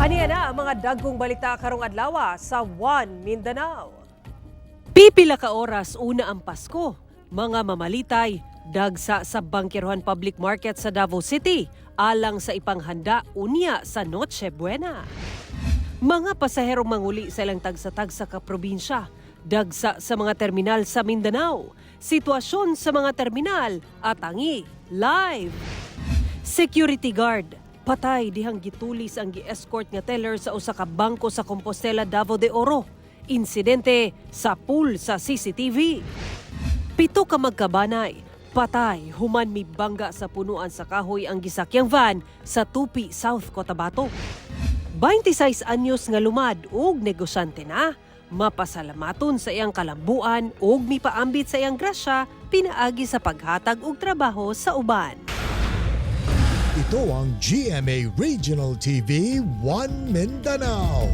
Aniya na ang mga dagkong balita karong adlawa sa One Mindanao. Pipila ka oras una ang Pasko. Mga mamalitay, dagsa sa Bangkiruhan Public Market sa Davao City, alang sa ipanghanda unya sa Noche Buena. Mga pasaherong manguli sa ilang tagsa-tagsa ka probinsya, dagsa sa mga terminal sa Mindanao, sitwasyon sa mga terminal at tangi live. Security guard, patay dihang gitulis ang gi-escort nga teller sa usa ka bangko sa Compostela, Davao de Oro. Insidente sa pool sa CCTV. 7 ka magkabanay, patay human mibangga sa punuan sa kahoy ang gisakyang van sa Tupi, South Cotabato. 26 anyos nga lumad ug negosyante na, mapasalamaton sa iyang kalambuan ug mipaambit sa iyang grasya pinaagi sa paghatag og trabaho sa uban. Ito ang GMA Regional TV 1 Mindanao.